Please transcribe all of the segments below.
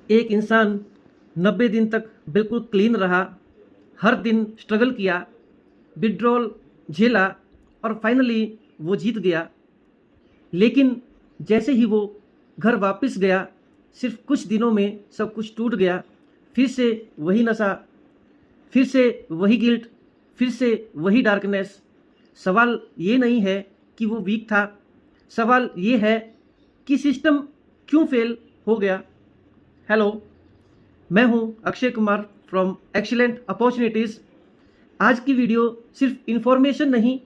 एक इंसान 90 दिन तक बिल्कुल क्लीन रहा, हर दिन स्ट्रगल किया, विड्रॉल झेला और फाइनली वो जीत गया। लेकिन जैसे ही वो घर वापस गया, सिर्फ कुछ दिनों में सब कुछ टूट गया। फिर से वही नशा, फिर से वही गिल्ट, फिर से वही डार्कनेस। सवाल ये नहीं है कि वो वीक था, सवाल ये है कि सिस्टम क्यों फेल हो गया। हेलो, मैं हूं Akshay Kumar from excellent opportunities. आज की वीडियो सिर्फ इन्फॉर्मेशन नहीं,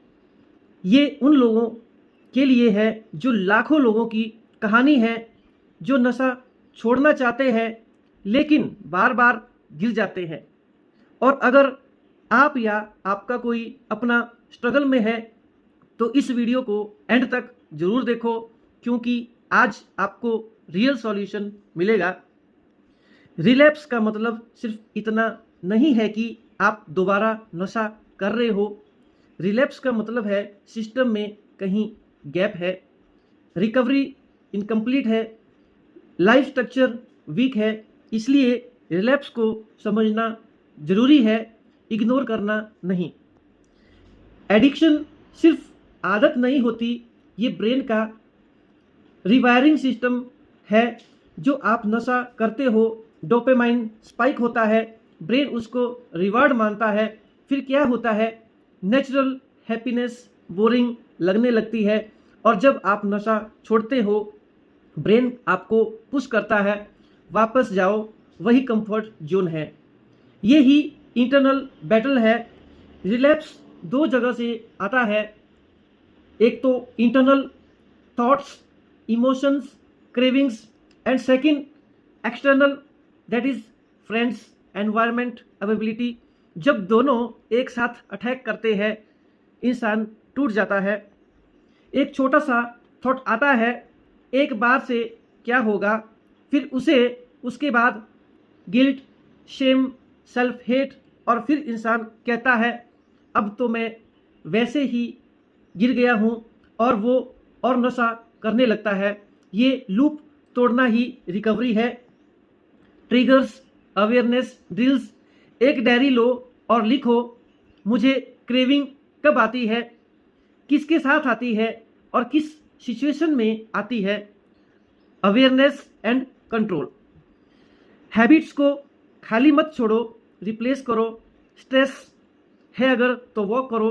ये उन लोगों के लिए है जो लाखों लोगों की कहानी है, जो नशा छोड़ना चाहते हैं लेकिन बार बार गिर जाते हैं। और अगर आप या आपका कोई अपना स्ट्रगल में है तो इस वीडियो को एंड तक ज़रूर देखो, क्योंकि आज आपको रियल सॉल्यूशन मिलेगा। रिलैप्स का मतलब सिर्फ इतना नहीं है कि आप दोबारा नशा कर रहे हो। रिलैप्स का मतलब है सिस्टम में कहीं गैप है, रिकवरी इनकम्प्लीट है, लाइफ स्ट्रक्चर वीक है। इसलिए रिलैप्स को समझना ज़रूरी है, इग्नोर करना नहीं। एडिक्शन सिर्फ आदत नहीं होती, ये ब्रेन का रिवायरिंग सिस्टम है। जो आप नशा करते हो, डोपामाइन स्पाइक होता है, ब्रेन उसको रिवार्ड मानता है। फिर क्या होता है, नेचुरल हैप्पीनेस बोरिंग लगने लगती है। और जब आप नशा छोड़ते हो, ब्रेन आपको पुश करता है, वापस जाओ, वही कंफर्ट जोन है। ये ही इंटरनल बैटल है। रिलैप्स दो जगह से आता है, एक तो internal thoughts, emotions, cravings, and second external, that is friends, environment, availability. जब दोनों एक साथ अटैक करते हैं, इंसान टूट जाता है। एक छोटा सा थॉट आता है, एक बार से क्या होगा, फिर उसके बाद गिल्ट, शेम, सेल्फ हेट, और फिर इंसान कहता है अब तो मैं वैसे ही गिर गया हूँ, और वो और नशा करने लगता है। ये लूप तोड़ना ही रिकवरी है। Triggers, awareness drills. एक डायरी लो और लिखो, मुझे क्रेविंग कब आती है, किसके साथ आती है और किस सिचुएशन में आती है। Awareness and control. हैबिट्स को खाली मत छोड़ो, रिप्लेस करो। स्ट्रेस है अगर तो वॉक करो,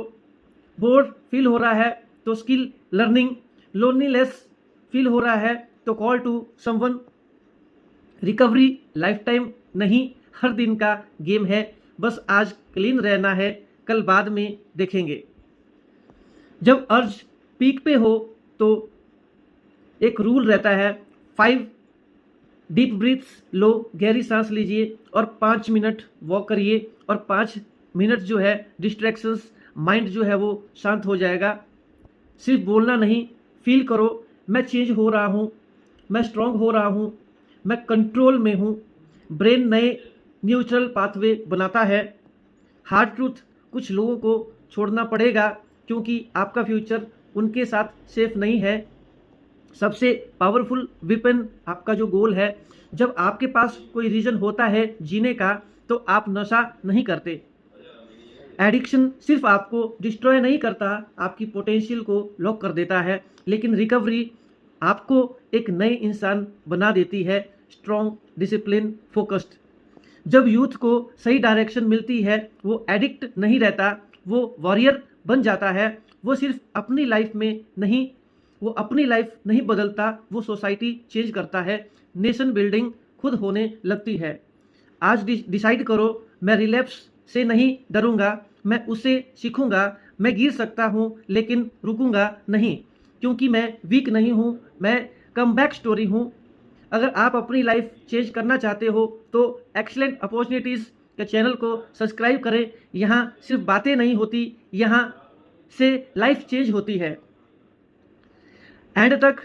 बोर्ड फील हो रहा है तो स्किल लर्निंग, लोनलीनेस फील हो रहा है तो call to someone. Recovery lifetime नहीं, हर दिन का गेम है। बस आज क्लीन रहना है, कल बाद में देखेंगे। जब अर्ज पीक पे हो तो एक रूल रहता है, 5 डीप ब्रीथ्स लो, गहरी सांस लीजिए और 5 मिनट वॉक करिए। और 5 मिनट जो है डिस्ट्रैक्शंस, माइंड जो है वो शांत हो जाएगा। सिर्फ बोलना नहीं, फील करो, मैं चेंज हो रहा हूँ, मैं स्ट्रांग हो रहा हूँ, मैं कंट्रोल में हूँ। ब्रेन नए न्यूट्रल पाथवे बनाता है। हार्ड ट्रूथ, कुछ लोगों को छोड़ना पड़ेगा क्योंकि आपका फ्यूचर उनके साथ सेफ नहीं है। सबसे पावरफुल वेपन आपका जो गोल है। जब आपके पास कोई रीज़न होता है जीने का तो आप नशा नहीं करते। एडिक्शन सिर्फ आपको डिस्ट्रॉय नहीं करता, आपकी पोटेंशियल को लॉक कर देता है। लेकिन रिकवरी आपको एक नए इंसान बना देती है, स्ट्रॉन्ग, डिसिप्लिन, फोकस्ड। जब यूथ को सही डायरेक्शन मिलती है, वो एडिक्ट नहीं रहता, वो वॉरियर बन जाता है। वो सिर्फ अपनी लाइफ में नहीं, वो अपनी लाइफ नहीं बदलता, वो सोसाइटी चेंज करता है। नेशन बिल्डिंग खुद होने लगती है। आज डिसाइड करो, मैं रिलैप्स से नहीं डरूंगा, मैं उसे सीखूंगा। मैं गिर सकता हूँ लेकिन रुकूंगा नहीं, क्योंकि मैं वीक नहीं हूँ, मैं कमबैक स्टोरी हूँ। अगर आप अपनी लाइफ चेंज करना चाहते हो तो एक्सीलेंट अपॉर्चुनिटीज़ के चैनल को सब्सक्राइब करें। यहाँ सिर्फ बातें नहीं होती, यहाँ से लाइफ चेंज होती है। एंड तक